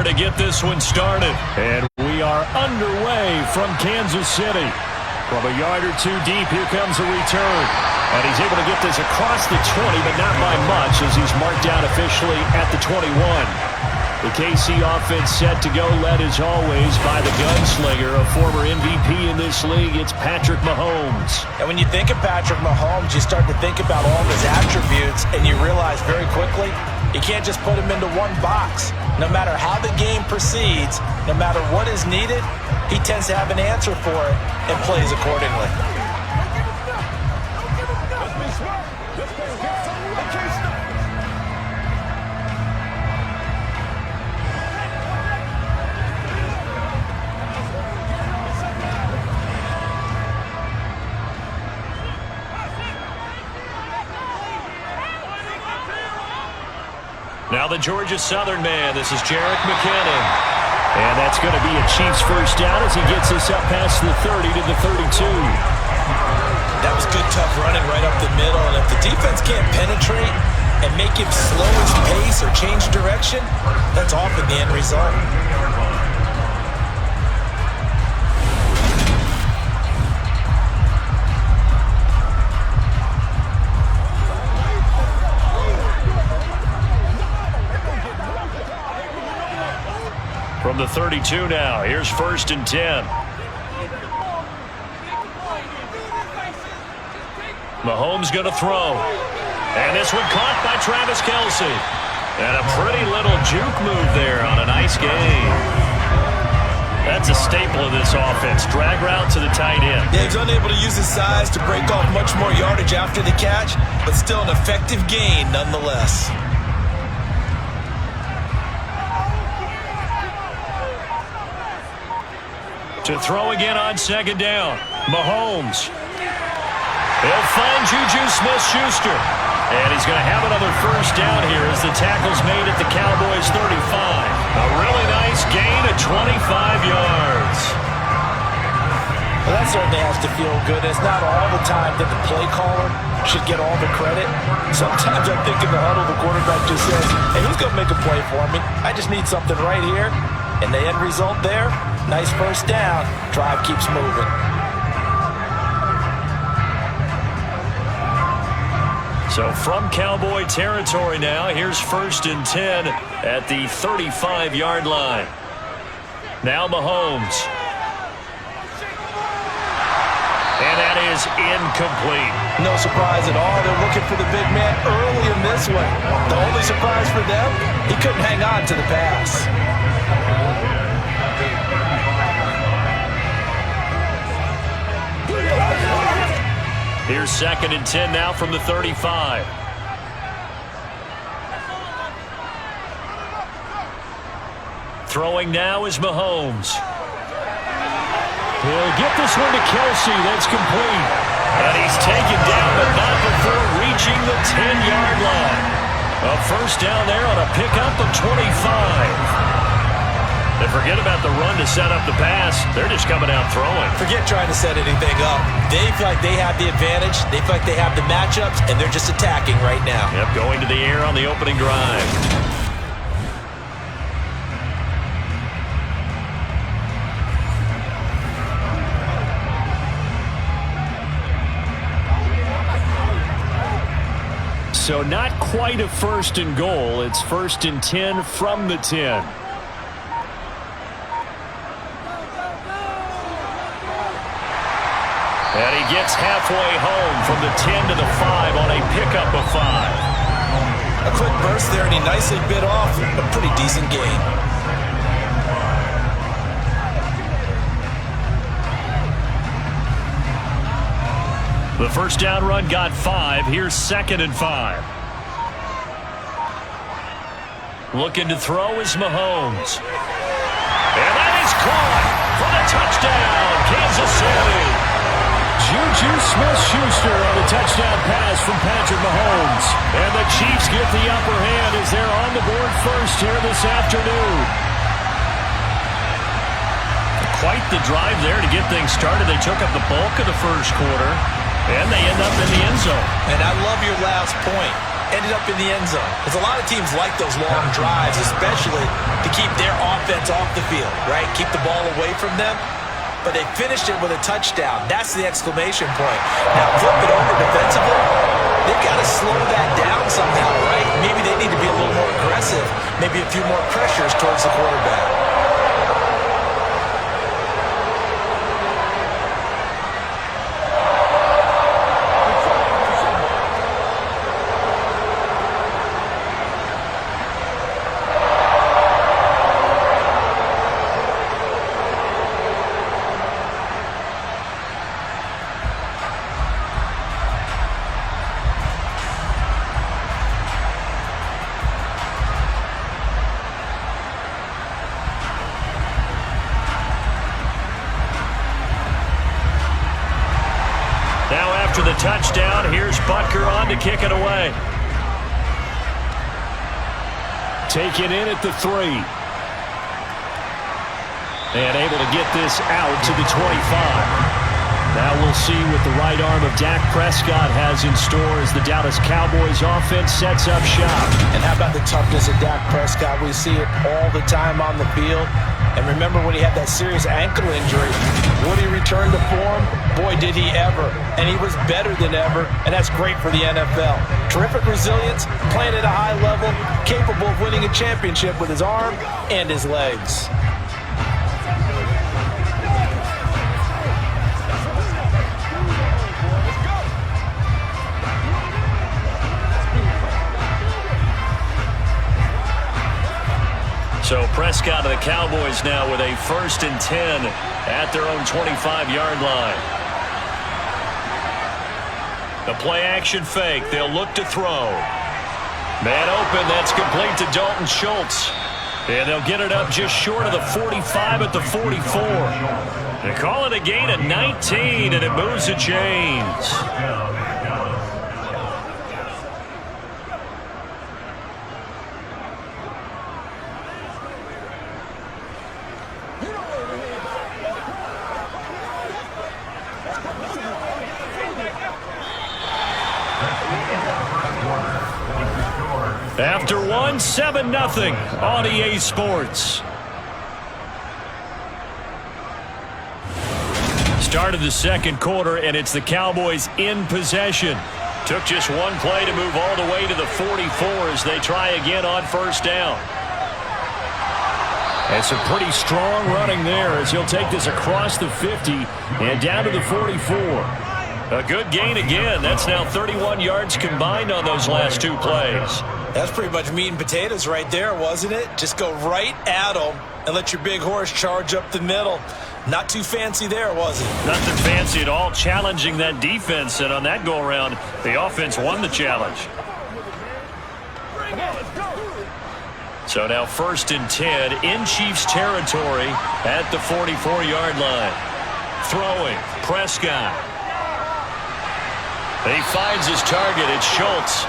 to get this one started. And we are underway from Kansas City. From a yard or two deep, here comes a return. And he's able to get this across the 20, but not by much as he's marked down officially at the 21. The KC offense set to go, led as always by the gunslinger, a former MVP in this league. It's Patrick Mahomes. And when you think of Patrick Mahomes, you start to think about all of his attributes, and you realize very quickly you can't just put him into one box. No matter how the game proceeds, no matter what is needed, he tends to have an answer for it and plays accordingly. Now the Georgia Southern man, this is Jerick McKinnon. And that's going to be a Chiefs first down as he gets this up past the 30 to the 32. That was good, tough running right up the middle. And if the defense can't penetrate and make him slow his pace or change direction, that's often the end result. From the 32 now, here's 1st and 10. Mahomes going to throw. And this one caught by Travis Kelce. And a pretty little juke move there on a nice game. That's a staple of this offense. Drag route to the tight end. Yeah, he's unable to use his size to break off much more yardage after the catch, but still an effective gain nonetheless. To throw again on 2nd down. Mahomes. He'll find Juju Smith-Schuster. And he's going to have another first down here as the tackle's made at the Cowboys' 35. A really nice gain of 25 yards. Well, that certainly has to feel good. It's not all the time that the play caller should get all the credit. Sometimes I think in the huddle, the quarterback just says, hey, who's going to make a play for me? I just need something right here. And the end result there, nice first down. Drive keeps moving. So from Cowboy territory now, here's 1st and 10 at the 35-yard line. Now Mahomes. And that is incomplete. No surprise at all. They're looking for the big man early in this one. The only surprise for them, he couldn't hang on to the pass. Here's 2nd and 10 now from the 35. Throwing now is Mahomes. He'll get this one to Kelce. That's complete. And he's taken down, but not before reaching the 10-yard line. A first down there on a pickup of 25. They forget about the run to set up the pass. They're just coming out throwing. Forget trying to set anything up. They feel like they have the advantage. They feel like they have the matchups, and they're just attacking right now. Yep, going to the air on the opening drive. So not quite a 1st and goal. It's 1st and 10 from the 10. And he gets halfway home from the 10 to the 5 on a pickup of 5. A quick burst there, and he nicely bit off a pretty decent gain. The first down run got 5. Here's 2nd and 5. Looking to throw is Mahomes. And that is caught for the touchdown, Kansas City. Juju Smith-Schuster on the touchdown pass from Patrick Mahomes. And the Chiefs get the upper hand as they're on the board first here this afternoon. Quite the drive there to get things started. They took up the bulk of the first quarter, and they end up in the end zone. And I love your last point. ended up in the end zone. Because a lot of teams like those long drives, especially to keep their offense off the field, right? Keep the ball away from them. But they finished it with a touchdown. That's the exclamation point. Now, flip it over defensively. They've got to slow that down somehow, right? Maybe they need to be a little more aggressive. Maybe a few more pressures towards the quarterback. After the touchdown, here's Butker on to kick it away. Taken in at the 3. And able to get this out to the 25. Now we'll see what the right arm of Dak Prescott has in store as the Dallas Cowboys offense sets up shop. And how about the toughness of Dak Prescott? We see it all the time on the field. And remember when he had that serious ankle injury, would he return to form? Boy, did he ever. And he was better than ever, and that's great for the NFL. Terrific resilience, playing at a high level, capable of winning a championship with his arm and his legs. So Prescott of the Cowboys now with a 1st and 10 at their own 25-yard line. The play-action fake. They'll look to throw. Man open. That's complete to Dalton Schultz. And they'll get it up just short of the 45 at the 44. They call it a gain of 19, and it moves the chains. After 7-0 on EA Sports. Started the second quarter, and it's the Cowboys in possession. Took just one play to move all the way to the 44 as they try again on 1st down. And some pretty strong running there as he'll take this across the 50 and down to the 44. A good gain again. That's now 31 yards combined on those last 2 plays. That's pretty much meat and potatoes right there, wasn't it? Just go right at them and let your big horse charge up the middle. Not too fancy there, was it? Nothing fancy at all, challenging that defense. And on that go-around, the offense won the challenge. So now 1st and 10 in Chiefs territory at the 44-yard line. Throwing, Prescott. He finds his target. It's Schultz.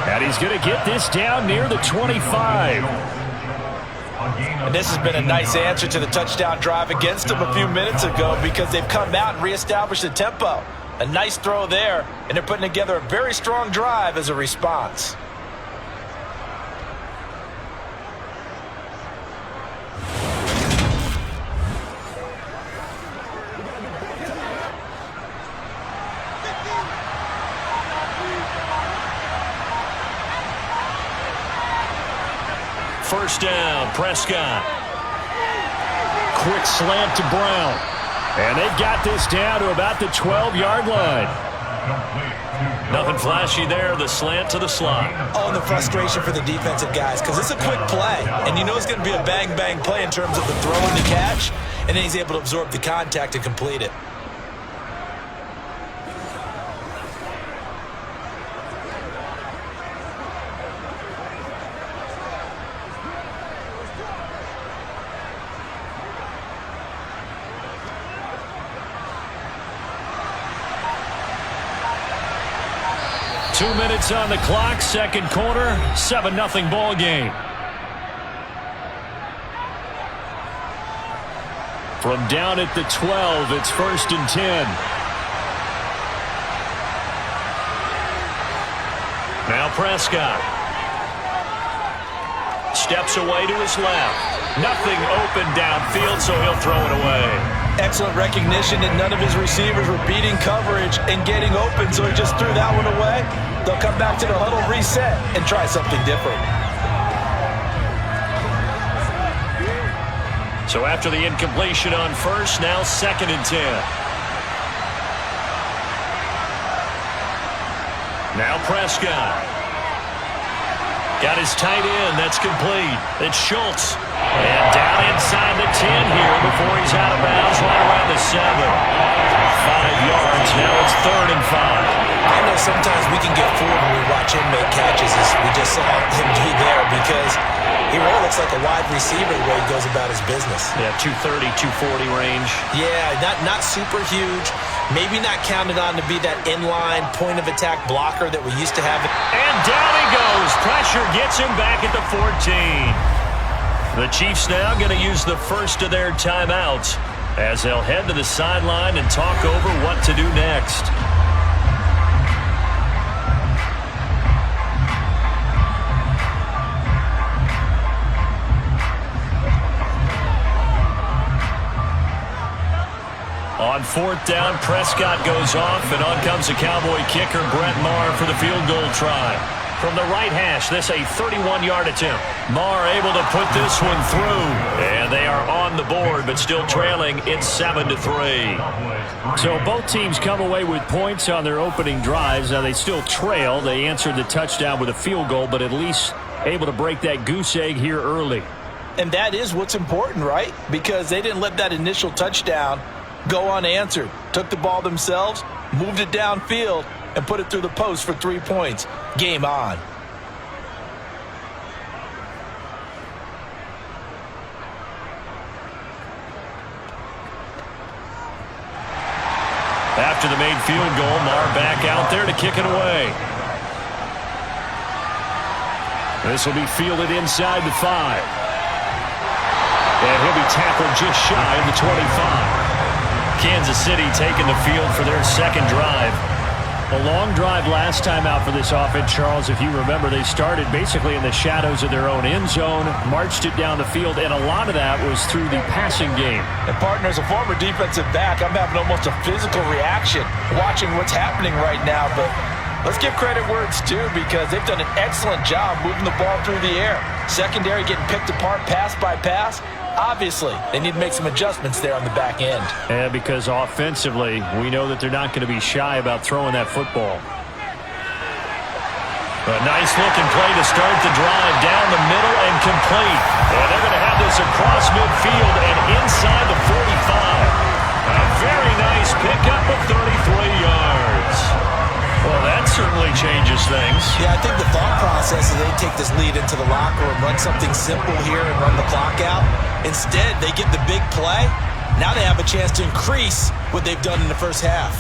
And he's going to get this down near the 25. And this has been a nice answer to the touchdown drive against them a few minutes ago because they've come out and reestablished the tempo. A nice throw there, and they're putting together a very strong drive as a response. First down, Prescott. Quick slant to Brown. And they've got this down to about the 12-yard line. Nothing flashy there, the slant to the slot. Oh, and the frustration for the defensive guys because it's a quick play. And you know it's going to be a bang-bang play in terms of the throw and the catch. And then he's able to absorb the contact and complete it. Two minutes on the clock, second quarter, 7-0 ball game. From down at the 12, it's 1st and 10. Now Prescott. Steps away to his left. Nothing open downfield, so he'll throw it away. Excellent recognition that none of his receivers were beating coverage and getting open, so he just threw that one away. They'll come back to the huddle, reset, and try something different. So after the incompletion on first, now 2nd and 10. Now Prescott. Got his tight end. That's complete. It's Schultz. And down inside the 10 here before he's out of bounds, right around the 7. 5 yards. Now it's 3rd and 5. I know sometimes we can get fooled when we watch him make catches, as we just saw him do there, because he really looks like a wide receiver the way he goes about his business. Yeah, 230, 240 range. Yeah, not super huge. Maybe not counted on to be that inline point-of-attack blocker that we used to have. And down he goes. Pressure gets him back at the 14. The Chiefs now going to use the first of their timeouts as they'll head to the sideline and talk over what to do next. On 4th down, Prescott goes off, and on comes the Cowboy kicker, Brett Maher, for the field goal try. From the right hash, this a 31-yard attempt. Maher able to put this one through, and they are on the board, but still trailing. It's 7-3. So both teams come away with points on their opening drives. Now they still trail. They answered the touchdown with a field goal, but at least able to break that goose egg here early. And that is what's important, right? Because they didn't let that initial touchdown go unanswered. Took the ball themselves, moved it downfield, and put it through the post for 3 points. Game on. After the made field goal, Maher back out there to kick it away. This will be fielded inside the 5. And he'll be tackled just shy of the 25. Kansas City taking the field for their second drive. A long drive last time out for this offense, Charles. If you remember, they started basically in the shadows of their own end zone, marched it down the field, and a lot of that was through the passing game. And partner, as a former defensive back, I'm having almost a physical reaction watching what's happening right now. But let's give credit where it's due, because they've done an excellent job moving the ball through the air. Secondary getting picked apart pass by pass. Obviously, they need to make some adjustments there on the back end. Yeah, because offensively, we know that they're not going to be shy about throwing that football. A nice-looking play to start the drive down the middle and complete. And they're going to have this across midfield and inside the 45. A very nice pickup of 33 yards. Well, that certainly changes things. Yeah, I think the thought process is they take this lead into the locker room, run something simple here and run the clock out. Instead, they get the big play. Now they have a chance to increase what they've done in the first half.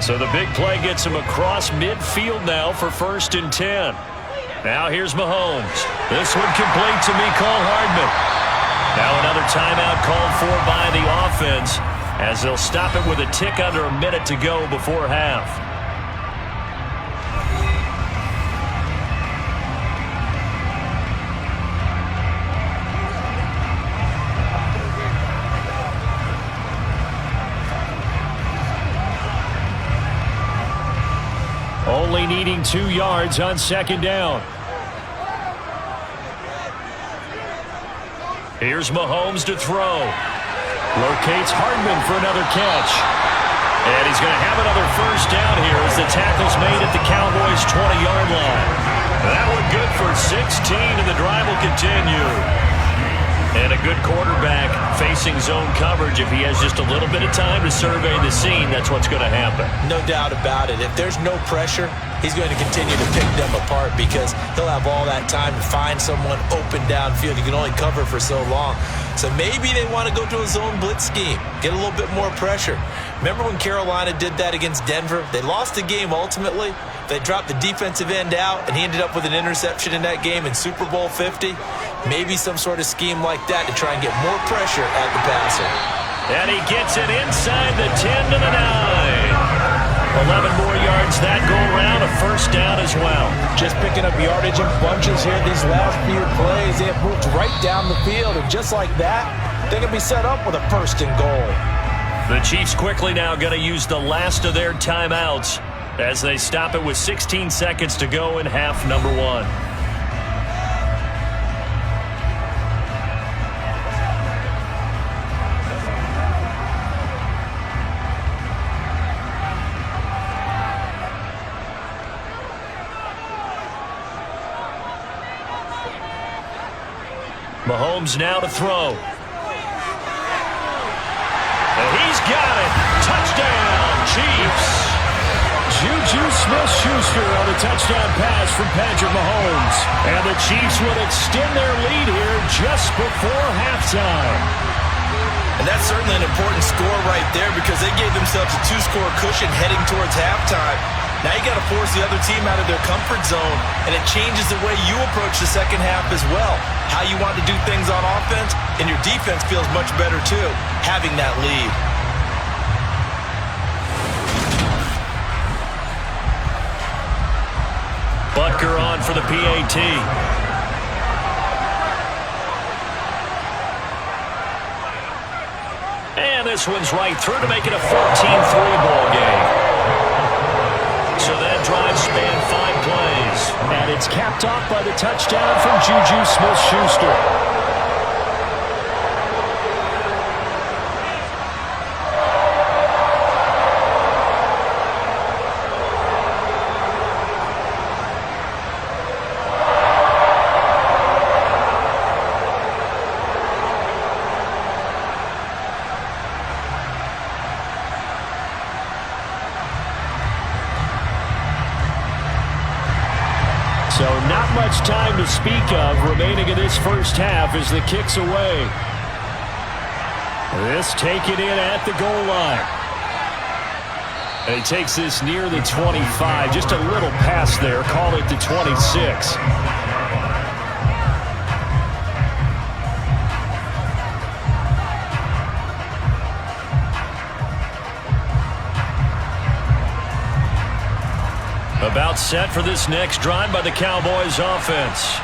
So the big play gets him across midfield now for 1st and 10. Now here's Mahomes. This one complete to Mecole Hardman. Now another timeout called for by the offense, as they'll stop it with a tick under a minute to go before half. Only needing 2 yards on 2nd down. Here's Mahomes to throw. Locates Hardman for another catch. And he's going to have another 1st down here as the tackle's made at the Cowboys' 20-yard line. That one good for 16, and the drive will continue. And a good quarterback facing zone coverage. If he has just a little bit of time to survey the scene, that's what's going to happen. No doubt about it. If there's no pressure, he's going to continue to pick them apart because he'll have all that time to find someone open downfield. You can only cover for so long. So maybe they want to go to a zone blitz scheme, get a little bit more pressure. Remember when Carolina did that against Denver? They lost the game ultimately. They dropped the defensive end out, and he ended up with an interception in that game in Super Bowl 50. Maybe some sort of scheme like that to try and get more pressure at the passer. And he gets it inside the 10 to the 9. 11 more yards that go around, a first down as well. Just picking up yardage in bunches here these last few plays. They have moved right down the field, and just like that, they can be set up with a first and goal. The Chiefs quickly now going to use the last of their timeouts as they stop it with 16 seconds to go in half number 1. Mahomes now to throw. And he's got it. Touchdown, Chiefs. Juju Smith-Schuster on a touchdown pass from Patrick Mahomes. And the Chiefs will extend their lead here just before halftime. And that's certainly an important score right there because they gave themselves a 2-score cushion heading towards halftime. Now you got to force the other team out of their comfort zone, and it changes the way you approach the second half as well. How you want to do things on offense, and your defense feels much better too, having that lead. Butker on for the PAT. And this one's right through to make it a 14-3 ball game. So that drive spanned 5 plays. And it's capped off by the touchdown from Juju Smith-Schuster. So not much time to speak of remaining in this first half as the kick's away. This taken in at the goal line. And he takes this near the 25. Just a little pass there. Call it the 26. About set for this next drive by the Cowboys offense.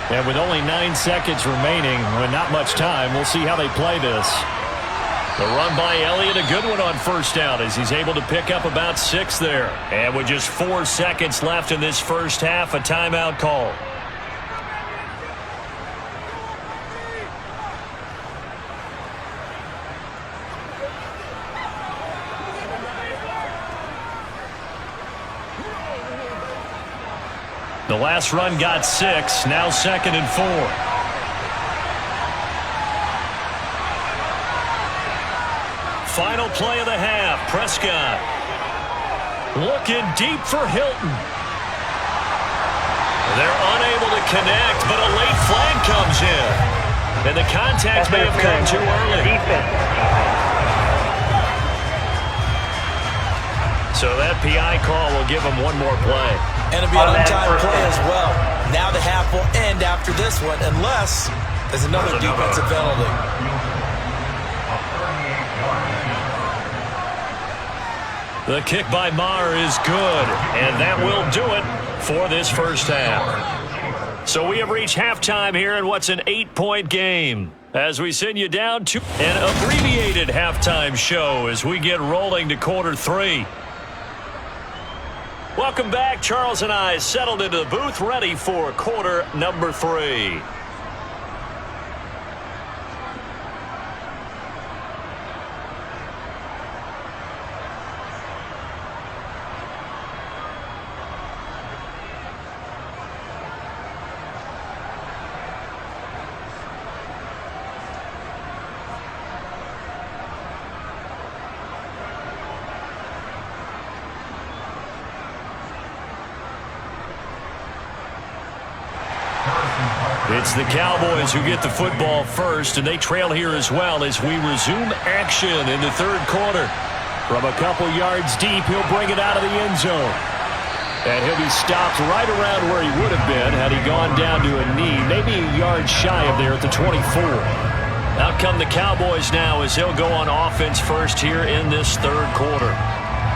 And with only 9 seconds remaining, and not much time, we'll see how they play this. The run by Elliott, a good one on first down as he's able to pick up about 6 there. And with just 4 seconds left in this first half, a timeout call. The last run got 6, now 2nd and 4. Final play of the half, Prescott. Looking deep for Hilton. They're unable to connect, but a late flag comes in. And the contact may have come too early. So that PI call will give him one more play. And it'll be an on-time play as well. Now the half will end after this one, unless there's another defensive penalty. The kick by Maher is good, and that will do it for this first half. So we have reached halftime here in what's an 8-point game, as we send you down to an abbreviated halftime show as we get rolling to quarter 3. Welcome back. Charles and I settled into the booth ready for quarter number 3. It's the Cowboys who get the football first, and they trail here as well as we resume action in the third quarter. From a couple yards deep, he'll bring it out of the end zone. And he'll be stopped right around where he would have been had he gone down to a knee, maybe a yard shy of there at the 24. Out come the Cowboys now as he'll go on offense first here in this third quarter.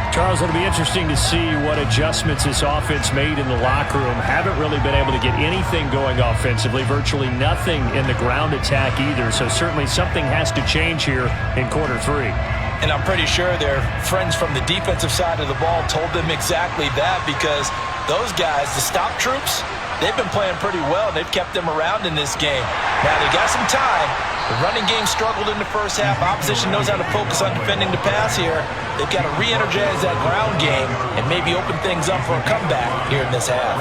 Charles, it'll be interesting to see what adjustments this offense made in the locker room. Haven't really been able to get anything going offensively, virtually nothing in the ground attack either. So certainly something has to change here in quarter three. And I'm pretty sure their friends from the defensive side of the ball told them exactly that, because those guys, the stop troops, they've been playing pretty well. They've kept them around in this game. Now, they got some time. The running game struggled in the first half. Opposition knows how to focus on defending the pass here. They've got to re-energize that ground game and maybe open things up for a comeback here in this half.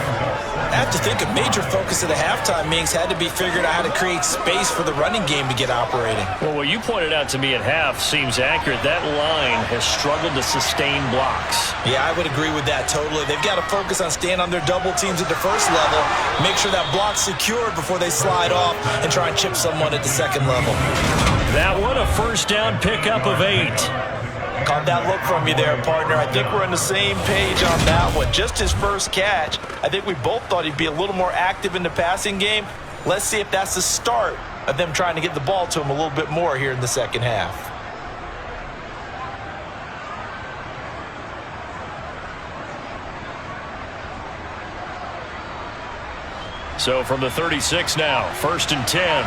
I have to think a major focus of the halftime meetings had to be figuring out how to create space for the running game to get operating. Well, what you pointed out to me at half seems accurate. That line has struggled to sustain blocks. Yeah, I would agree with that totally. They've got to focus on staying on their double teams at the first level, make sure that block's secured before they slide off and try and chip someone at the second level. That one, a first down pickup of 8. Caught that look from you there, partner. I think we're on the same page on that one. Just his first catch. I think we both thought he'd be a little more active in the passing game. Let's see if that's the start of them trying to get the ball to him a little bit more here in the second half. So from the 36 now, 1st and 10.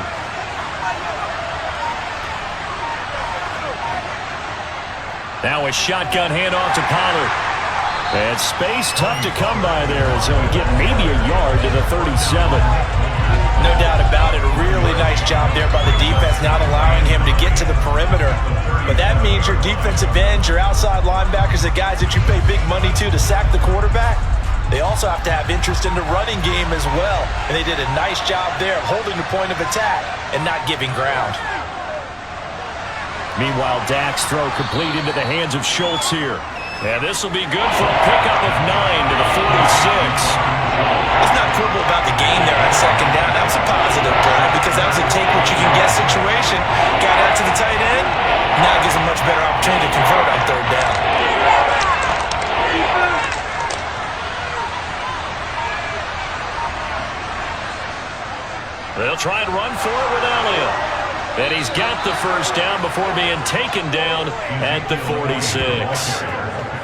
Now a shotgun handoff to Pollard. And space tough to come by there as he'll get maybe a yard to the 37. No doubt about it. A really nice job there by the defense, not allowing him to get to the perimeter. But that means your defensive ends, your outside linebackers, the guys that you pay big money to sack the quarterback, they also have to have interest in the running game as well. And they did a nice job there of holding the point of attack and not giving ground. Meanwhile, Dak's throw complete into the hands of Schultz here. And this will be good for a pickup of 9 to the 46. Let's not quibble about the gain there on second down. That was a positive play because that was a take-what-you-can-get situation. Got out to the tight end. Now gives him much better opportunity to convert on third down. They'll try and run for it with Elliott. And he's got the first down before being taken down at the 46.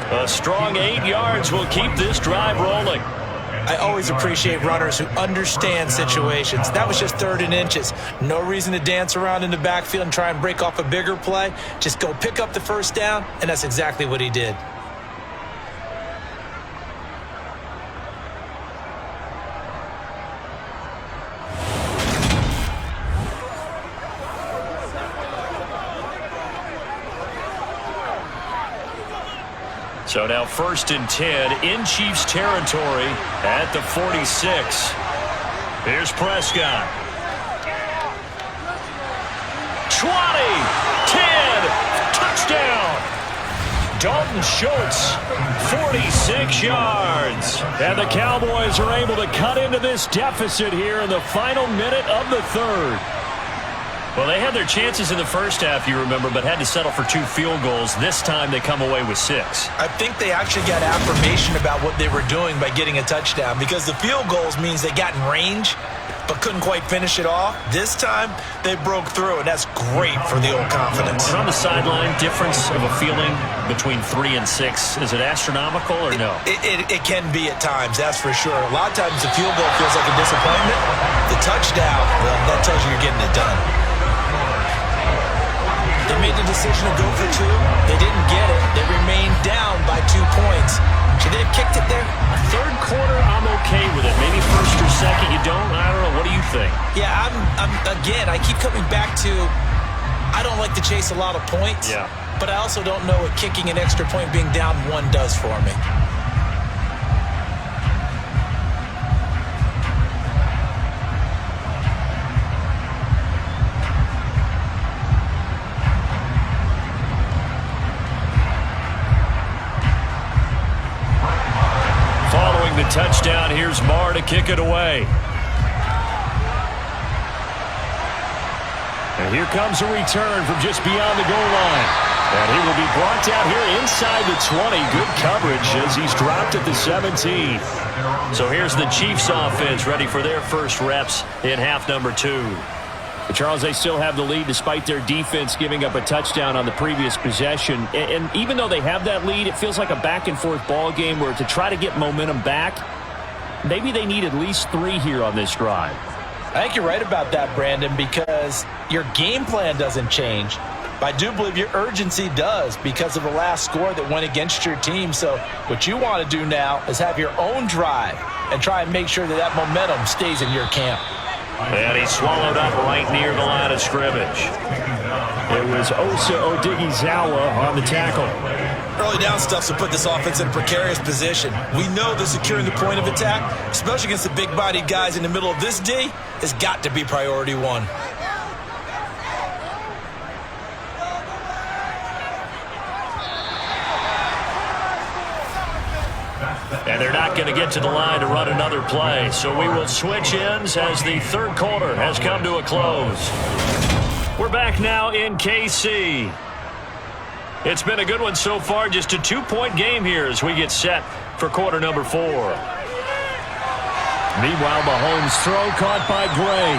A strong 8 yards will keep this drive rolling. I always appreciate runners who understand situations. That was just 3rd and inches. No reason to dance around in the backfield and try and break off a bigger play. Just go pick up the first down, and that's exactly what he did. So now 1st and 10 in Chiefs territory at the 46. Here's Prescott. 20, 10, touchdown. Dalton Schultz, 46 yards. And the Cowboys are able to cut into this deficit here in the final minute of the third. Well, they had their chances in the first half, you remember, but had to settle for 2 field goals. This time they come away with 6. I think they actually got affirmation about what they were doing by getting a touchdown, because the field goals means they got in range but couldn't quite finish it off. This time they broke through, and that's great for the old confidence. And on the sideline, difference of a feeling between 3 and 6, is it astronomical or no? It can be at times, that's for sure. A lot of times the field goal feels like a disappointment. The touchdown, well, that tells you you're getting it done. They made the decision to go for 2. They didn't get it. They remained down by 2 points. Should they have kicked it there? Third quarter, I'm okay with it. Maybe first or second, you don't? I don't know. What do you think? Yeah, again, I keep coming back to I don't like to chase a lot of points. Yeah. But I also don't know what kicking an extra point being down 1 does for me. Following the touchdown, here's Marr to kick it away. And here comes a return from just beyond the goal line. And he will be brought down here inside the 20. Good coverage as he's dropped at the 17. So here's the Chiefs offense ready for their first reps in half number 2. But Charles, they still have the lead despite their defense giving up a touchdown on the previous possession. And even though they have that lead, it feels like a back-and-forth ball game where to try to get momentum back, maybe they need at least 3 here on this drive. I think you're right about that, Brandon, because your game plan doesn't change. But I do believe your urgency does because of the last score that went against your team. So what you want to do now is have your own drive and try and make sure that that momentum stays in your camp. And he's swallowed up right near the line of scrimmage. It was Osa Odighizuwa on the tackle. Early down stuff to put this offense in a precarious position. We know that securing the point of attack, especially against the big-bodied guys in the middle of this D, has got to be priority 1. And they're not going to get to the line to run another play. So we will switch ends as the third quarter has come to a close. We're back now in KC. It's been a good one so far. Just a 2-point game here as we get set for quarter number 4. Meanwhile, Mahomes' throw caught by Gray.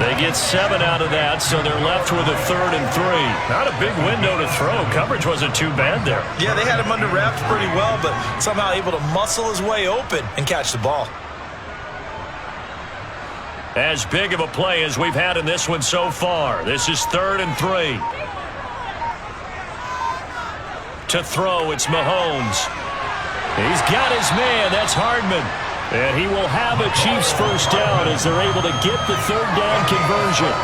They get 7 out of that, so they're left with a 3rd and 3. Not a big window to throw. Coverage wasn't too bad there. Yeah, they had him under wraps pretty well, but somehow able to muscle his way open and catch the ball. As big of a play as we've had in this one so far. This is 3rd and 3. To throw, it's Mahomes. He's got his man. That's Hardman. And he will have a Chiefs first down as they're able to get the 3rd down conversion.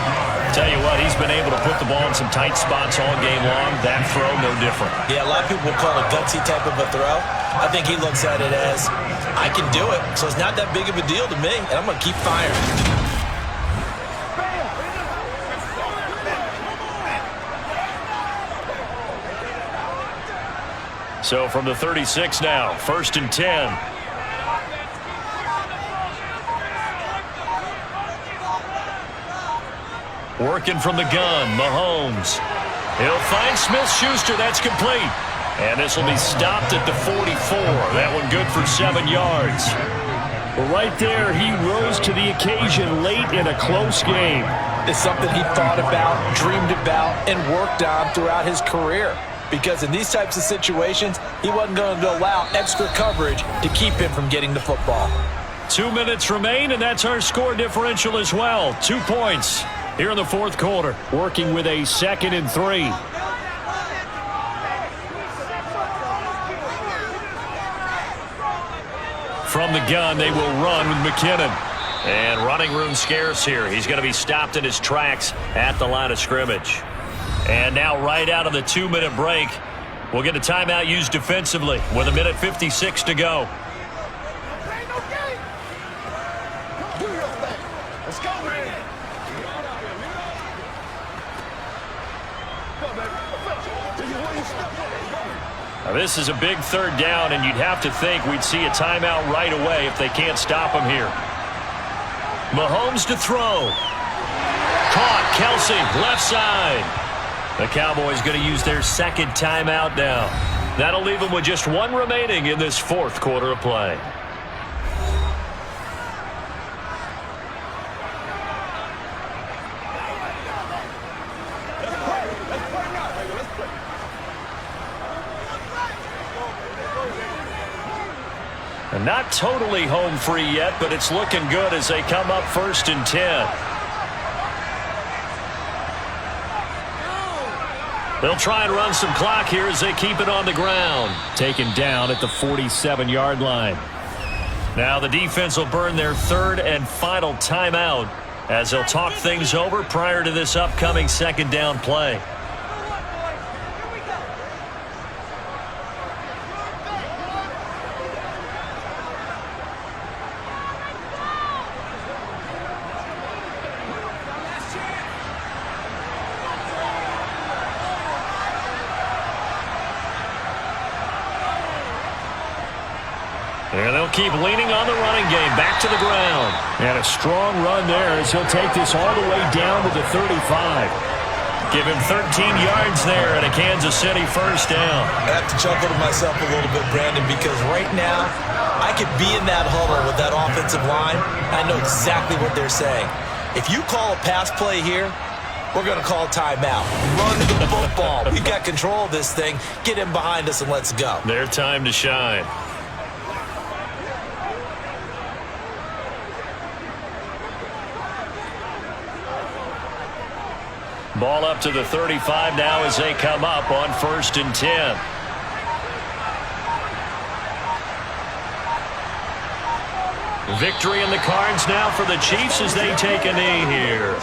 Tell you what, he's been able to put the ball in some tight spots all game long. That throw, no different. Yeah, a lot of people will call it a gutsy type of a throw. I think he looks at it as, I can do it, so it's not that big of a deal to me, and I'm going to keep firing. So from the 36 now, 1st and 10. Working from the gun, Mahomes. He'll find Smith-Schuster. That's complete. And this will be stopped at the 44. That one good for 7 yards. Well, right there, he rose to the occasion late in a close game. It's something he thought about, dreamed about, and worked on throughout his career. Because in these types of situations, he wasn't going to allow extra coverage to keep him from getting the football. 2 minutes remain, and that's our score differential as well. 2 points here in the 4th quarter, working with a 2nd and 3. From the gun, they will run with McKinnon. And running room scarce here. He's going to be stopped in his tracks at the line of scrimmage. And now right out of the 2-minute break, we'll get a timeout used defensively with 1:56 to go. Now this is a big 3rd down, and you'd have to think we'd see a timeout right away if they can't stop him here. Mahomes to throw. Caught. Kelsey, left side. The Cowboys going to use their 2nd timeout now. That'll leave them with just 1 remaining in this 4th quarter of play. And not totally home free yet, but it's looking good as they come up 1st and 10. They'll try and run some clock here as they keep it on the ground. Taken down at the 47-yard line. Now the defense will burn their 3rd and final timeout as they'll talk things over prior to this upcoming 2nd down play. And they'll keep leaning on the running game. Back to the ground. And a strong run there as he'll take this all the way down to the 35. Give him 13 yards there and a Kansas City first down. I have to chuckle to myself a little bit, Brandon, because right now I could be in that huddle with that offensive line. I know exactly what they're saying. If you call a pass play here, we're going to call timeout. Run the football. We've got control of this thing. Get him behind us and let's go. Their time to shine. Ball up to the 35 now as they come up on 1st and 10. Victory in the cards now for the Chiefs as they take a knee here.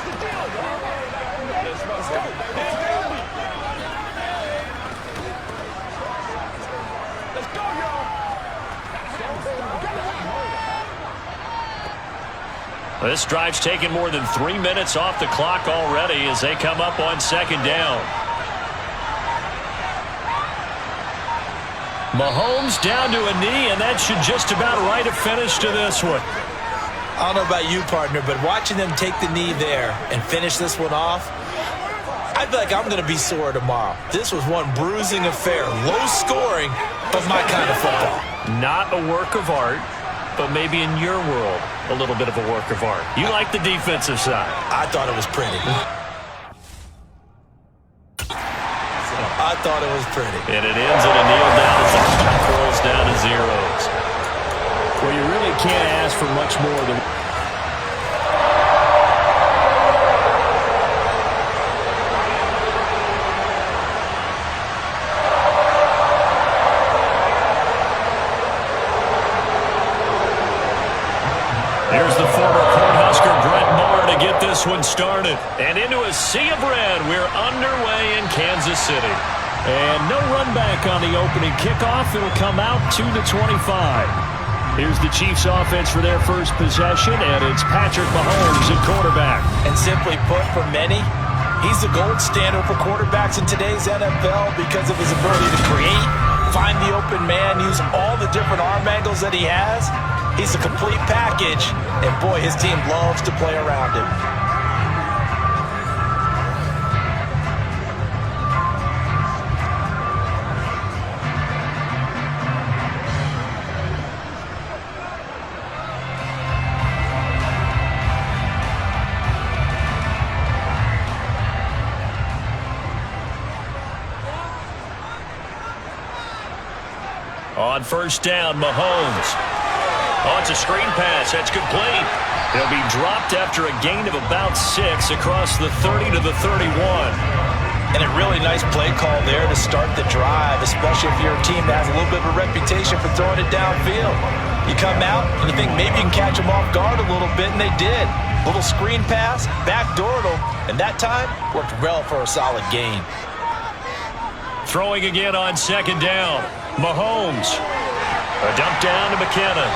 This drive's taken more than 3 minutes off the clock already as they come up on 2nd down. Mahomes down to a knee, and that should just about write a finish to this one. I don't know about you, partner, but watching them take the knee there and finish this one off, I feel like I'm going to be sore tomorrow. This was one bruising affair. Low scoring, but my kind of football. Not a work of art, but maybe in your world, a little bit of a work of art. You like the defensive side. I thought it was pretty. I thought it was pretty. And it ends in a kneel down as the clock rolls down to zeros. Well, you really can't ask for much more than... Here's the former Cornhusker Brett Maher to get this one started. And into a sea of red, we're underway in Kansas City. And no run back on the opening kickoff. It'll come out to the 25. Here's the Chiefs offense for their first possession, and it's Patrick Mahomes at quarterback. And simply put, for many, he's the gold standard for quarterbacks in today's NFL because of his ability to create, find the open man, use all the different arm angles that he has. He's a complete package, and boy, his team loves to play around him. On 1st down, Mahomes. Oh, it's a screen pass. That's complete. He'll be dropped after a gain of about 6 across the 30 to the 31. And a really nice play call there to start the drive, especially if you're a team that has a little bit of a reputation for throwing it downfield. You come out and you think maybe you can catch them off guard a little bit, and they did. Little screen pass, backdoored them, and that time worked well for a solid gain. Throwing again on 2nd down. Mahomes. A dump down to McKinnon.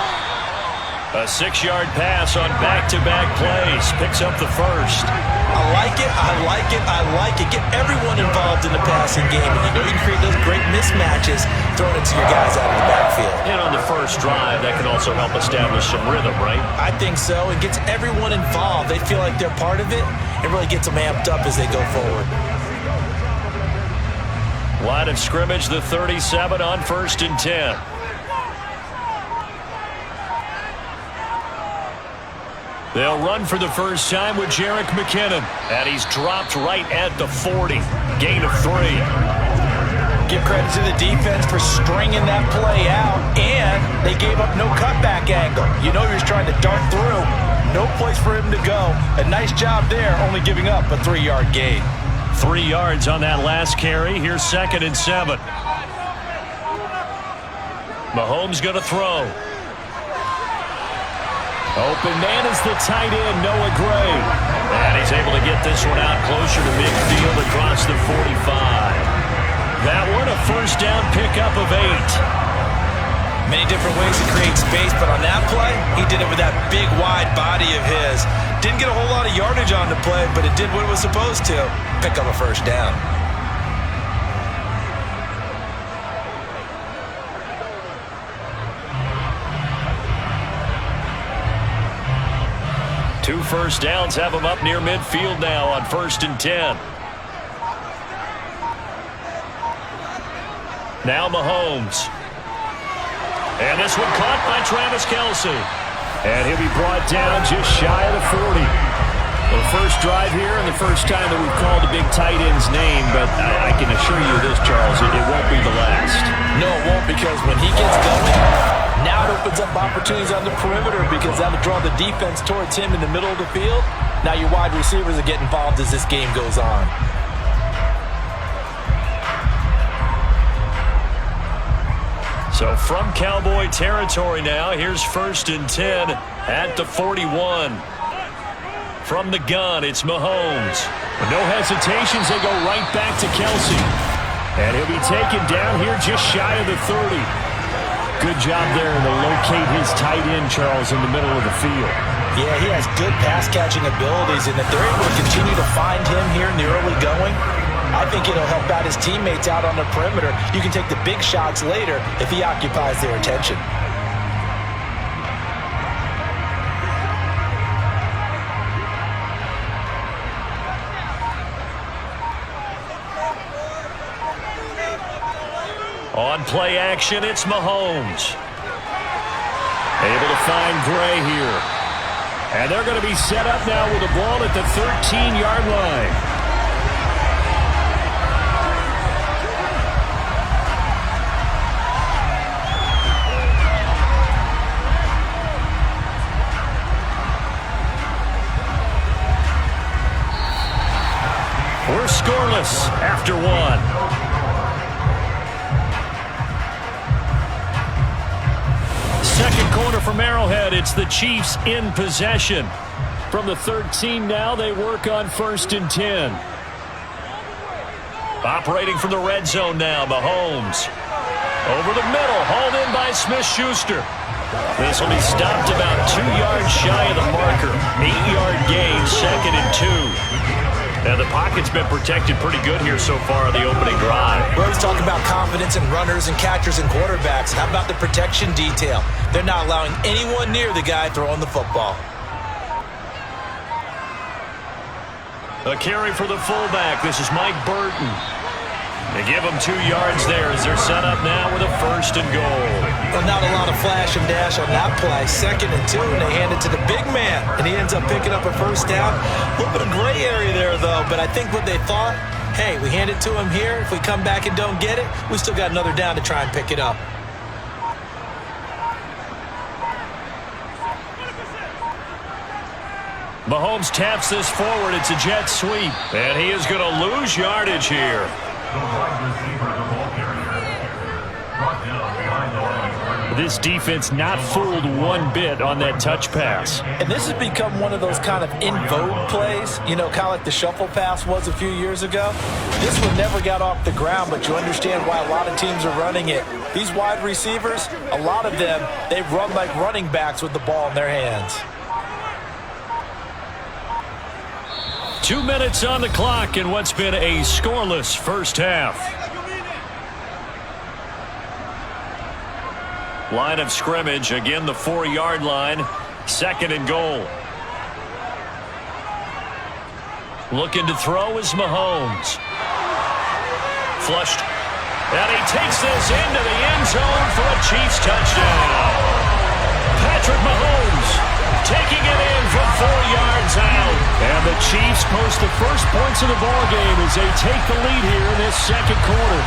A 6-yard pass on back-to-back plays. Picks up the first. I like it, I like it, I like it. Get everyone involved in the passing game. And you know you can create those great mismatches throwing it to your guys out of the backfield. And on the first drive, that can also help establish some rhythm, right? I think so. It gets everyone involved. They feel like they're part of it. It really gets them amped up as they go forward. Line of scrimmage, the 37 on 1st and 10. They'll run for the first time with Jerick McKinnon. And he's dropped right at the 40. Gain of 3. Give credit to the defense for stringing that play out. And they gave up no cutback angle. You know he was trying to dart through. No place for him to go. A nice job there, only giving up a 3-yard gain. 3 yards on that last carry. Here's 2nd and 7. Mahomes going to throw. Open man is the tight end, Noah Gray. And he's able to get this one out closer to midfield across the 45. That one, a first down pickup of 8. Many different ways to create space, but on that play, he did it with that big, wide body of his. Didn't get a whole lot of yardage on the play, but it did what it was supposed to. Pick up a first down. 2 first downs have them up near midfield now on 1st and 10. Now Mahomes. And this one caught by Travis Kelce. And he'll be brought down just shy of the 40. The first drive here and the first time that we've called a big tight end's name, but I can assure you this, Charles, it won't be the last. No, it won't, because when he gets going, now it opens up opportunities on the perimeter because that'll draw the defense towards him in the middle of the field. Now your wide receivers will get involved as this game goes on. So from Cowboy territory now, here's 1st and 10 at the 41. From the gun, it's Mahomes. With no hesitations, they go right back to Kelce. And he'll be taken down here just shy of the 30. Good job there to locate his tight end, Charles, in the middle of the field. Yeah, he has good pass-catching abilities, and if they're able to continue to find him here in the early going, I think it'll help out his teammates out on the perimeter. You can take the big shots later if he occupies their attention. On play action, it's Mahomes. Able to find Gray here. And they're going to be set up now with the ball at the 13-yard line. We're scoreless after one. Second quarter from Arrowhead. It's the Chiefs in possession. From the 13 now, they work on 1st and 10. Operating from the red zone now, Mahomes. Over the middle, hauled in by Smith-Schuster. This will be stopped about 2 yards shy of the marker. 8-yard gain, 2nd and 2. Now, the pocket's been protected pretty good here so far on the opening drive. We always talk about confidence in runners and catchers and quarterbacks. How about the protection detail? They're not allowing anyone near the guy throwing the football. A carry for the fullback. This is Mike Burton. They give him 2 yards there as they're set up now with a 1st and goal. Well, not a lot of flash and dash on that play. 2nd and 2, and they hand it to the big man, and he ends up picking up a 1st down. A little bit of gray area there, though, but I think what they thought, hey, we hand it to him here. If we come back and don't get it, we still got another down to try and pick it up. Mahomes taps this forward. It's a jet sweep, and he is going to lose yardage here. This defense not fooled one bit on that touch pass. And this has become one of those kind of in vogue plays, you know, kind of like the shuffle pass was a few years ago. This one never got off the ground, but you understand why a lot of teams are running it. These wide receivers, a lot of them, they run like running backs with the ball in their hands. 2 minutes on the clock in what's been a scoreless first half. Line of scrimmage, again the 4-yard line, 2nd and goal. Looking to throw is Mahomes. Flushed. And he takes this into the end zone for a Chiefs touchdown. Patrick Mahomes taking it in from 4 yards out. And the Chiefs post the first points of the ballgame as they take the lead here in this second quarter.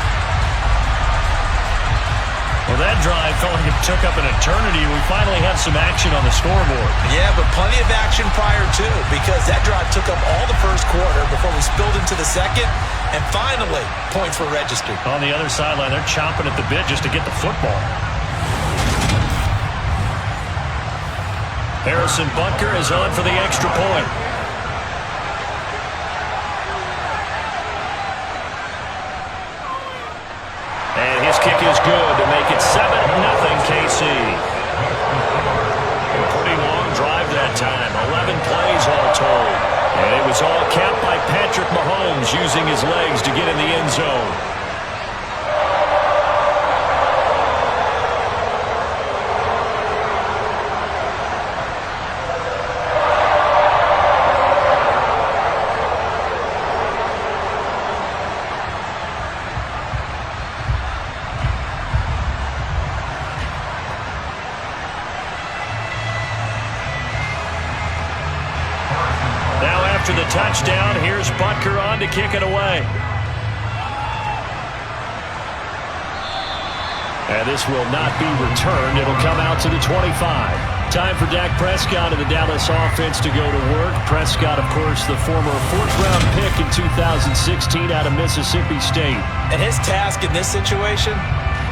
Well, that drive felt like it took up an eternity. We finally have some action on the scoreboard. Yeah, but plenty of action prior to, because that drive took up all the first quarter before we spilled into the second, and finally, points were registered. On the other sideline, they're chomping at the bit just to get the football. Harrison Butker is on for the extra point. And his kick is good to make it 7-0 KC. A pretty long drive that time, 11 plays all told. And it was all capped by Patrick Mahomes using his legs to get in the end zone. touchdown. Here's Butker on to kick it away. And this will not be returned. It'll come out to the 25. Time for Dak Prescott and the Dallas offense to go to work. Prescott, of course, the former fourth-round pick in 2016 out of Mississippi State. And his task in this situation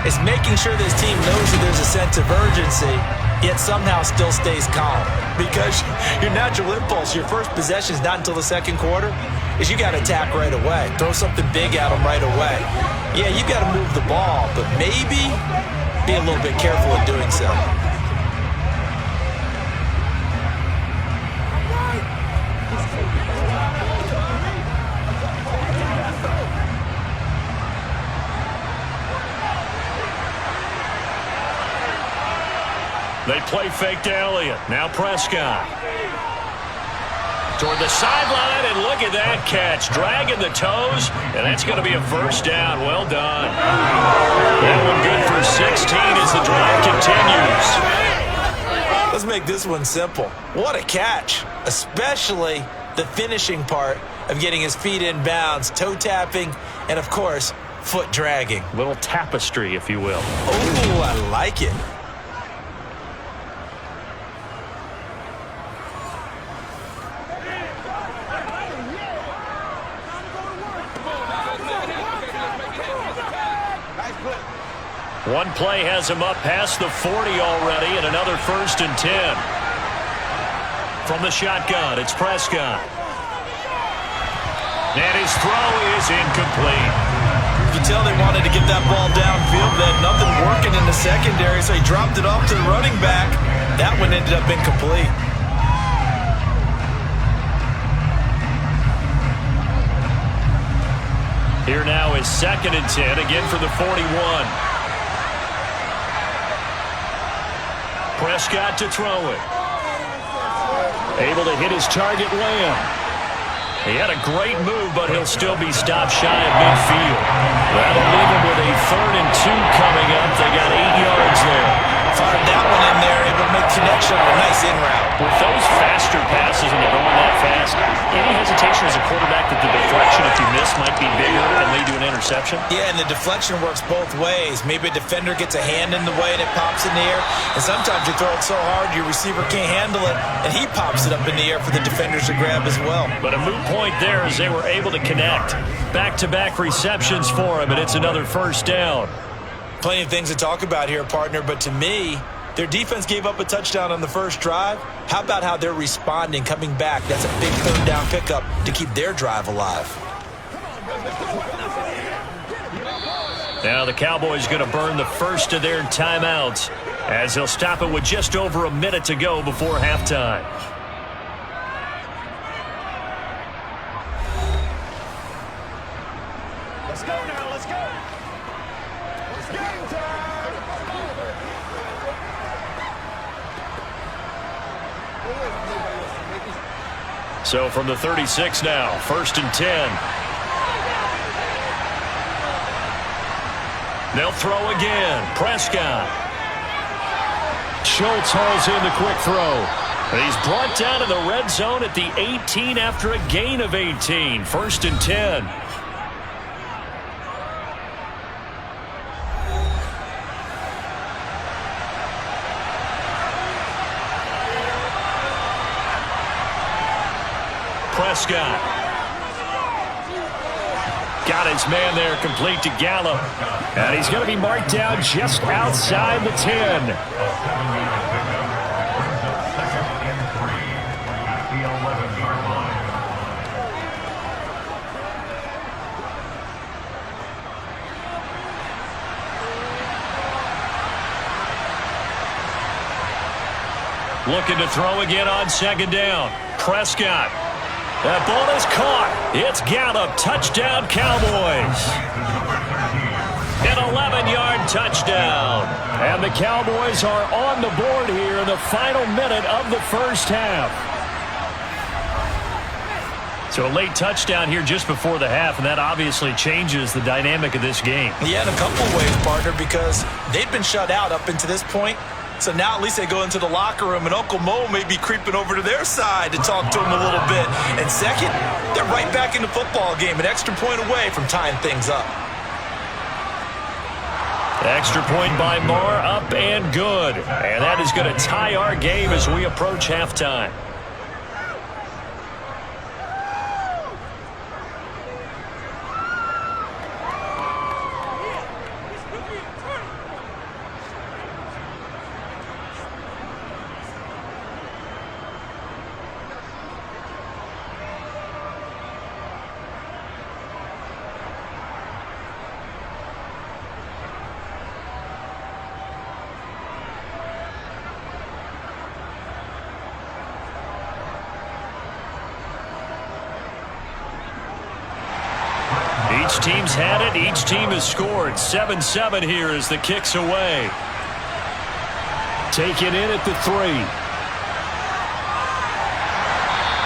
is making sure this team knows that there's a sense of urgency, yet somehow still stays calm. Because your natural impulse, your first possession is not until the second quarter, is you got to attack right away. Throw something big at them right away. Yeah, you got to move the ball, but maybe be a little bit careful in doing so. They play fake to Elliott. Now Prescott. Toward the sideline, and look at that catch. Dragging the toes, and that's going to be a first down. Well done. That one good for 16 as the drive continues. Let's make this one simple. What a catch, especially the finishing part of getting his feet in bounds, toe tapping, and, of course, foot dragging. Little tapestry, if you will. Oh, I like it. One play has him up past the 40 already, and another 1st and 10. From the shotgun, it's Prescott. And his throw is incomplete. You can tell they wanted to get that ball downfield. They had nothing working in the secondary, so he dropped it off to the running back. That one ended up incomplete. Here now is 2nd and 10, again for the 41. Prescott to throw it. Able to hit his target, Lamb. He had a great move, but he'll still be stopped shy of midfield. That'll leave him with a 3rd and 2 coming up. They got 8 yards there. Fired that one in there, able to make connection on a nice in route. With those faster passes and they're going that fast, any hesitation as a quarterback that the deflection, if you miss, might be bigger and lead to an interception? Yeah, and the deflection works both ways. Maybe a defender gets a hand in the way and it pops in the air. And sometimes you throw it so hard your receiver can't handle it, and he pops it up in the air for the defenders to grab as well. But a moot point there as they were able to connect. Back-to-back receptions for him, and it's another 1st down. Plenty of things to talk about here, partner, but to me, their defense gave up a touchdown on the first drive. How about how they're responding, coming back? That's a big 3rd down pickup to keep their drive alive. Now the Cowboys going to burn the first of their timeouts as they'll stop it with just over a minute to go before halftime. Let's go now, let's go. It's game time. So from the 36 now, 1st and 10. They'll throw again. Prescott. Schultz hauls in the quick throw. And he's brought down in the red zone at the 18 after a gain of 18. 1st and 10. Prescott. Got his man there, complete to Gallup. And he's going to be marked down just outside the 10. Looking to throw again on 2nd down. Prescott. That ball is caught. It's Gallup. Touchdown, Cowboys. An 11-yard touchdown. And the Cowboys are on the board here in the final minute of the first half. So a late touchdown here just before the half, and that obviously changes the dynamic of this game. Yeah, in a couple of ways, partner, because they've been shut out up until this point. So now at least they go into the locker room, and Uncle Mo may be creeping over to their side to talk to him a little bit. And second, they're right back in the football game, an extra point away from tying things up. Extra point by Marr, up and good. And that is going to tie our game as we approach halftime. Each team's had it. Each team has scored. 7-7 here as the kick's away. Taken in at the 3.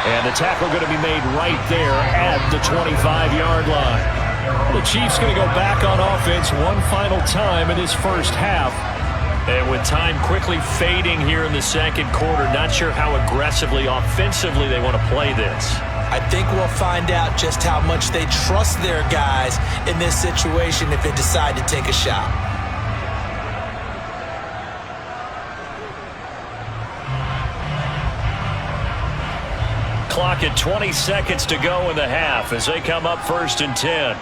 And the tackle going to be made right there at the 25-yard line. The Chiefs going to go back on offense one final time in this first half. And with time quickly fading here in the second quarter, not sure how aggressively, offensively they want to play this. I think we'll find out just how much they trust their guys in this situation if they decide to take a shot. Clock at 20 seconds to go in the half as they come up 1st and 10.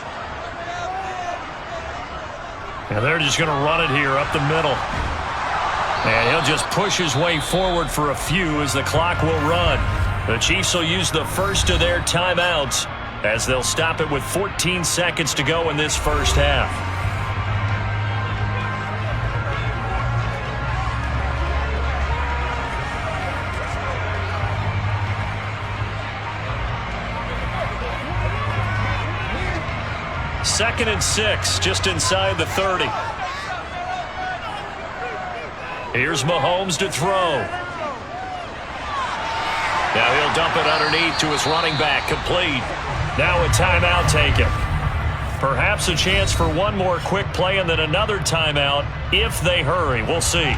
And they're just going to run it here up the middle. And he'll just push his way forward for a few as the clock will run. The Chiefs will use the first of their timeouts as they'll stop it with 14 seconds to go in this first half. Second and 6, just inside the 30. Here's Mahomes to throw. Now he'll dump it underneath to his running back, complete. Now a timeout taken. Perhaps a chance for one more quick play and then another timeout if they hurry. We'll see.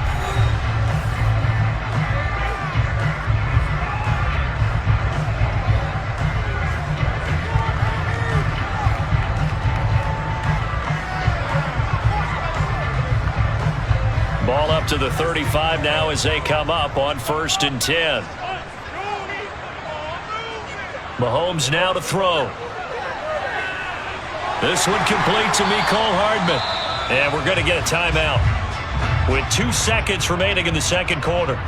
Ball up to the 35 now as they come up on 1st and 10. Mahomes now to throw. This one complete to Mecole Hardman. And we're going to get a timeout with 2 seconds remaining in the second quarter.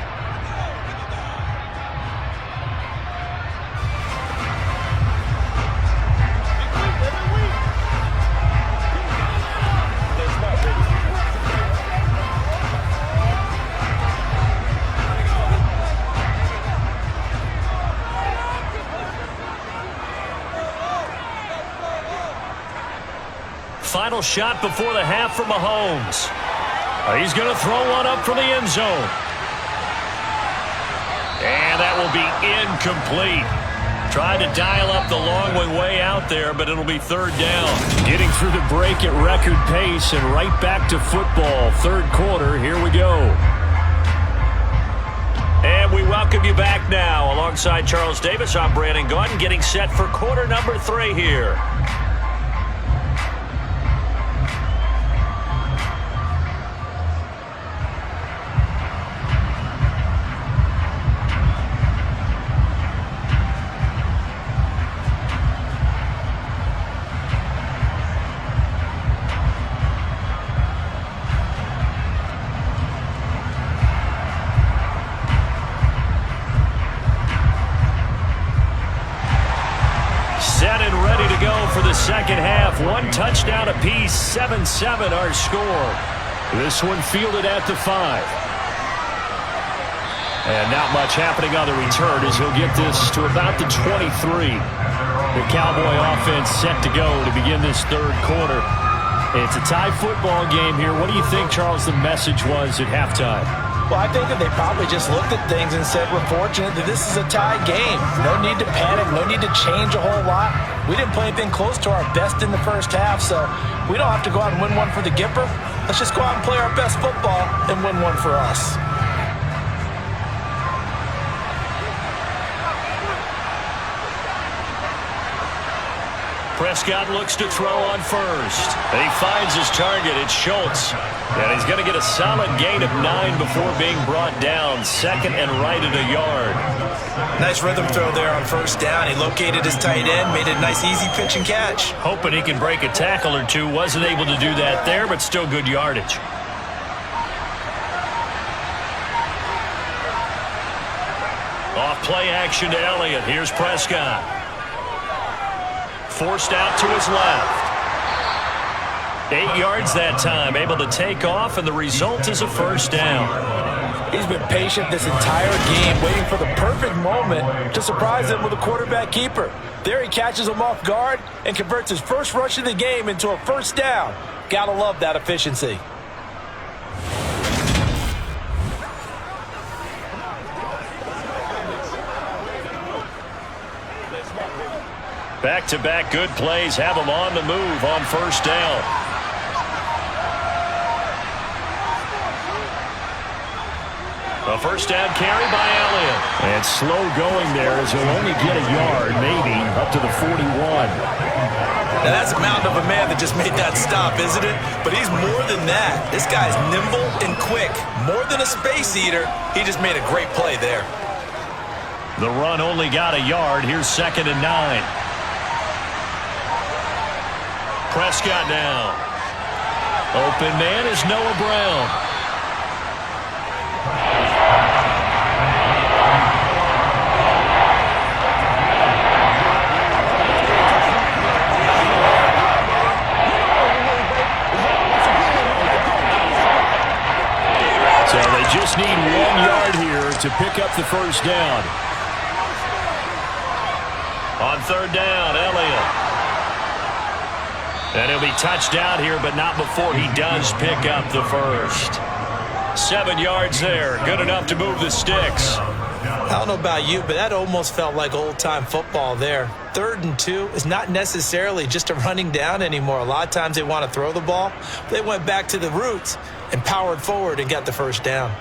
Final shot before the half for Mahomes. He's going to throw one up from the end zone. And that will be incomplete. Tried to dial up the long one way out there, but it'll be 3rd down. Getting through the break at record pace and right back to football. 3rd quarter, here we go. And we welcome you back now. Alongside Charles Davis, I'm Brandon Gaudin, getting set for quarter number 3 here. Set and ready to go for the second half. 1 touchdown apiece, 7-7 our score. This one fielded at the 5. And not much happening on the return as he'll get this to about the 23. The Cowboy offense set to go to begin this 3rd quarter. It's a tie football game here. What do you think, Charles, the message was at halftime? Well, I think that they probably just looked at things and said, we're fortunate that this is a tie game. No need to panic, no need to change a whole lot. We didn't play anything close to our best in the first half, so we don't have to go out and win one for the Gipper. Let's just go out and play our best football and win one for us. Prescott looks to throw on first. He finds his target. It's Schultz. And he's going to get a solid gain of 9 before being brought down. Second and right at a yard. Nice rhythm throw there on first down. He located his tight end, made it a nice easy pitch and catch. Hoping he can break a tackle or two. Wasn't able to do that there, but still good yardage. Off play action to Elliott. Here's Prescott. Forced out to his left. 8 yards that time, able to take off, and the result is a first down. He's been patient this entire game, waiting for the perfect moment to surprise him with a quarterback keeper. There he catches him off guard and converts his first rush of the game into a first down. Gotta love that efficiency. Back-to-back good plays have him on the move on first down. A first down carry by Elliott. And slow going there as he'll only get a yard, maybe, up to the 41. Now that's a mountain of a man that just made that stop, isn't it? But he's more than that. This guy's nimble and quick. More than a space eater, he just made a great play there. The run only got a yard. Here's second and 9. Prescott now. Open man is Noah Brown. So they just need 1 yard here to pick up the first down. On third down, Elliott. And he'll be touched out here, but not before he does pick up the first. 7 yards there. Good enough to move the sticks. I don't know about you, but that almost felt like old-time football there. 3rd and 2 is not necessarily just a running down anymore. A lot of times they want to throw the ball. They went back to the roots and powered forward and got the first down.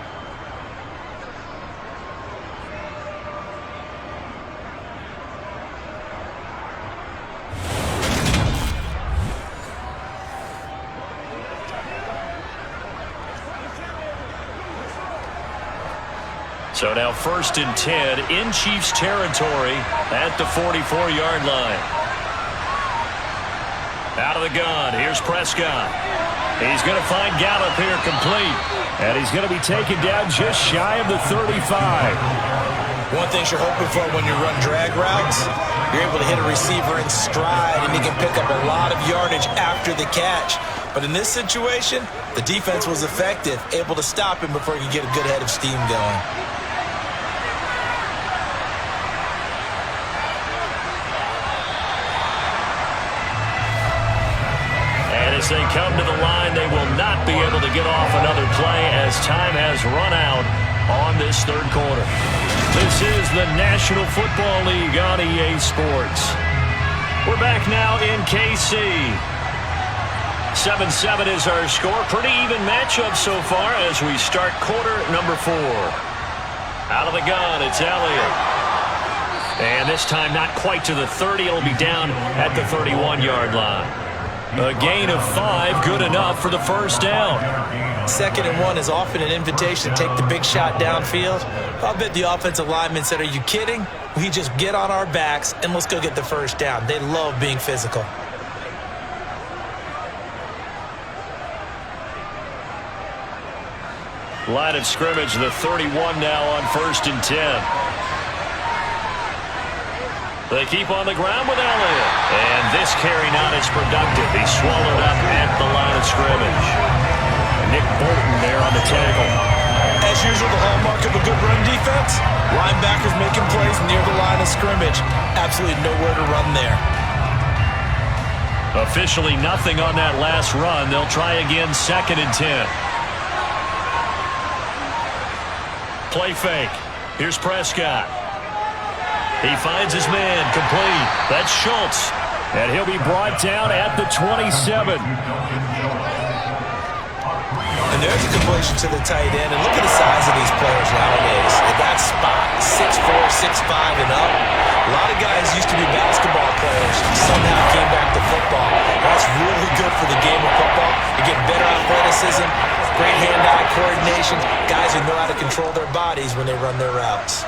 So now 1st and 10 in Chiefs territory at the 44-yard line. Out of the gun, here's Prescott. He's going to find Gallup here complete. And he's going to be taken down just shy of the 35. One thing you're hoping for when you run drag routes, you're able to hit a receiver in stride and he can pick up a lot of yardage after the catch. But in this situation, the defense was effective, able to stop him before he could get a good head of steam going. As they come to the line, they will not be able to get off another play as time has run out on this third quarter. This is the National Football League on EA Sports. We're back now in KC. 7-7 is our score. Pretty even matchup so far as we start quarter number 4. Out of the gun, it's Elliott. And this time not quite to the 30. It'll be down at the 31-yard line. A gain of 5, good enough for the first down. 2nd and 1 is often an invitation to take the big shot downfield. I'll bet the offensive lineman said, "Are you kidding? We just get on our backs and let's go get the first down." They love being physical. Line of scrimmage, the 31 now on 1st and 10. They keep on the ground with Elliott. And this carry not as productive. He's swallowed up at the line of scrimmage. Nick Bolton there on the tackle. As usual, the hallmark of a good run defense, linebackers making plays near the line of scrimmage. Absolutely nowhere to run there. Officially nothing on that last run. They'll try again 2nd and 10. Play fake. Here's Prescott. He finds his man complete. That's Schultz. And he'll be brought down at the 27. And there's a completion to the tight end. And look at the size of these players nowadays. At that spot, 6'4", 6'5", and up. A lot of guys used to be basketball players, somehow came back to football. That's really good for the game of football. You're getting better athleticism, great hand-eye coordination, guys who know how to control their bodies when they run their routes.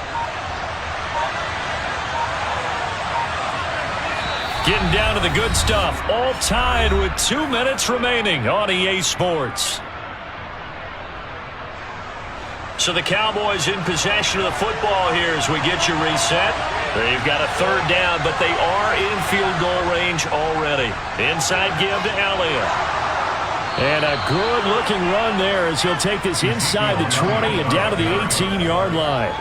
Getting down to the good stuff, all tied with 2 minutes remaining on EA Sports. So the Cowboys in possession of the football here as we get you reset. They've got a third down, but they are in field goal range already. Inside give to Elliott. And a good-looking run there as he'll take this inside the 20 and down to the 18-yard line.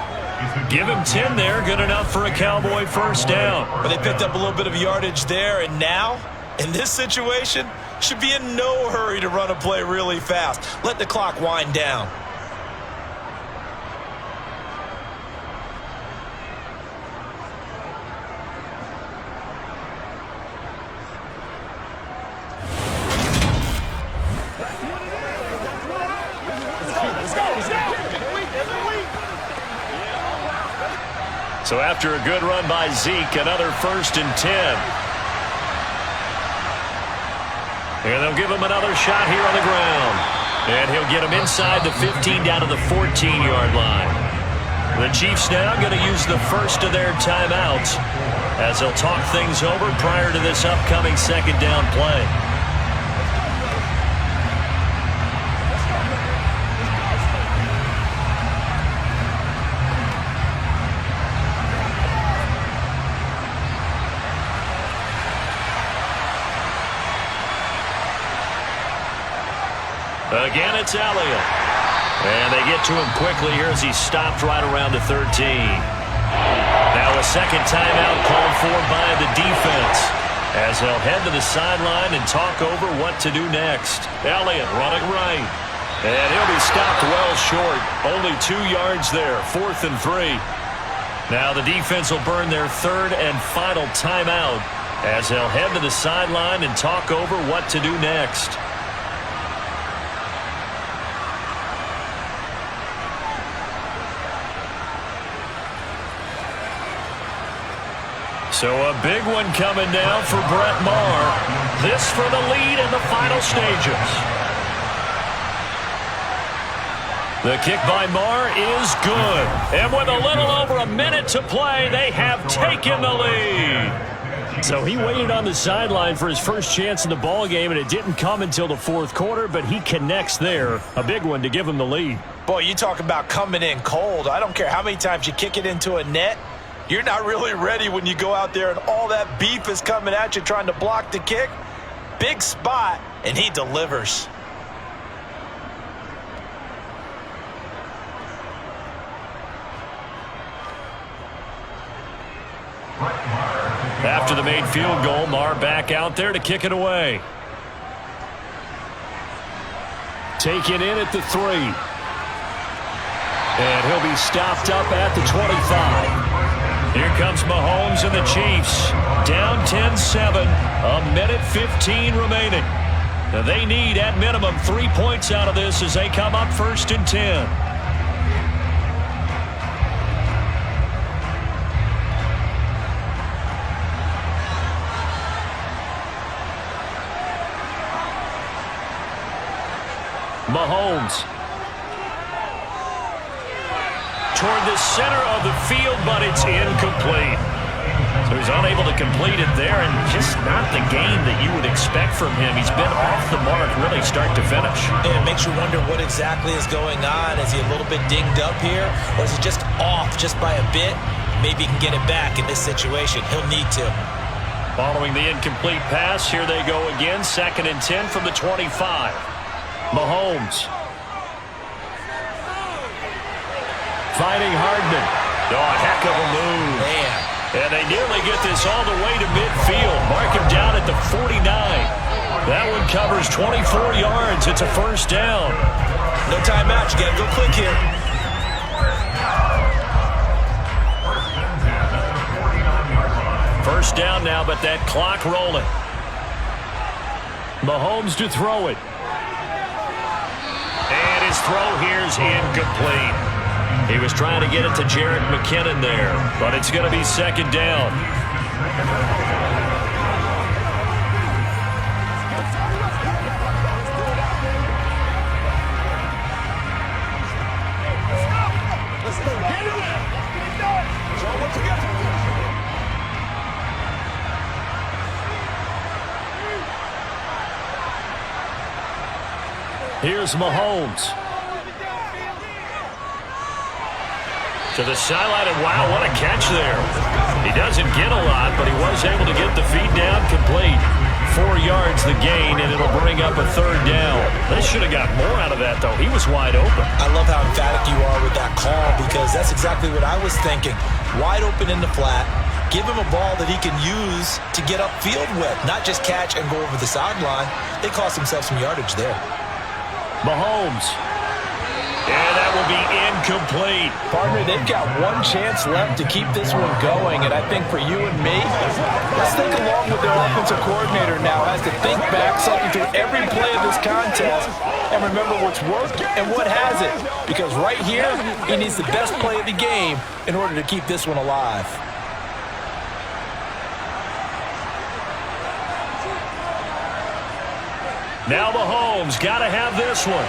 Give him 10 there, good enough for a Cowboy first down. But they picked up a little bit of yardage there, and now, in this situation, should be in no hurry to run a play really fast. Let the clock wind down. So after a good run by Zeke, another 1st and 10. And they'll give him another shot here on the ground. And he'll get him inside the 15 down to the 14-yard line. The Chiefs now going to use the first of their timeouts as they'll talk things over prior to this upcoming second down play. Again, it's Elliott. And they get to him quickly here as he stopped right around the 13. Now a second timeout called for by the defense as they'll head to the sideline and talk over what to do next. Elliott running right. And he'll be stopped well short. Only 2 yards there, 4th and 3. Now the defense will burn their third and final timeout as they'll head to the sideline and talk over what to do next. So a big one coming now for Brett Maher. This for the lead in the final stages. The kick by Maher is good. And with a little over a minute to play, they have taken the lead. So he waited on the sideline for his first chance in the ball game, and it didn't come until the 4th quarter, but he connects there. A big one to give him the lead. Boy, you talk about coming in cold. I don't care how many times you kick it into a net. You're not really ready when you go out there and all that beef is coming at you trying to block the kick. Big spot, and he delivers. After the made field goal, Maher back out there to kick it away. Taken in at the 3. And he'll be stopped up at the 25. Here comes Mahomes and the Chiefs. Down 10-7. A minute 15 remaining. Now they need, at minimum, 3 points out of this as they come up 1st and 10. Mahomes. Toward the center of the field, but it's incomplete. So he's unable to complete it there, and just not the game that you would expect from him. He's been off the mark really start to finish. And it makes you wonder what exactly is going on. Is he a little bit dinged up here, or is he just off just by a bit? Maybe he can get it back in this situation. He'll need to. Following the incomplete pass, here they go again. 2nd and 10 from the 25. Mahomes. Fighting Hardman. Oh, a heck of a move. Man. And they nearly get this all the way to midfield. Mark him down at the 49. That one covers 24 yards. It's a first down. No timeout. You got to go quick here. First down now, but that clock rolling. Mahomes to throw it. throw here's incomplete. He was trying to get it to Jerick McKinnon there, but it's going to be second down. Here's Mahomes. To the sideline, and wow, what a catch there. He doesn't get a lot, but he was able to get the feet down complete. 4 yards the gain, and it'll bring up a third down. They should have got more out of that, though. He was wide open. I love how emphatic you are with that call, because that's exactly what I was thinking. Wide open in the flat. Give him a ball that he can use to get upfield with, not just catch and go over the sideline. They cost themselves some yardage there. Mahomes. And that will be incomplete. Partner, they've got one chance left to keep this one going, and I think for you and me, let's think along with their offensive coordinator now has to think back, cycle through every play of this contest, and remember what's worked and what hasn't. Because right here, he needs the best play of the game in order to keep this one alive. Now Mahomes got to have this one.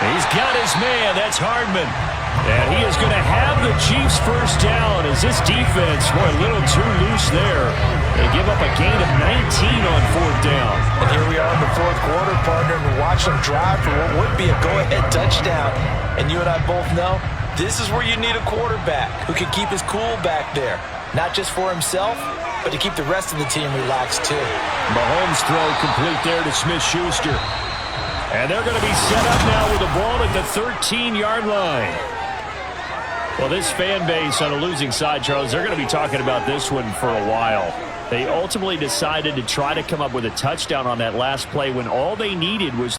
He's got his man. That's Hardman. And he is going to have the Chiefs first down as this defense were a little too loose there. They give up a gain of 19 on fourth down. And here we are in the fourth quarter, partner, and we watch them drive for what would be a go-ahead touchdown. And you and I both know this is where you need a quarterback who can keep his cool back there. Not just for himself, but to keep the rest of the team relaxed too. Mahomes throw complete there to Smith-Schuster. And they're going to be set up now with the ball at the 13-yard line. Well, this fan base on a losing side, Charles, they're going to be talking about this one for a while. They ultimately decided to try to come up with a touchdown on that last play when all they needed was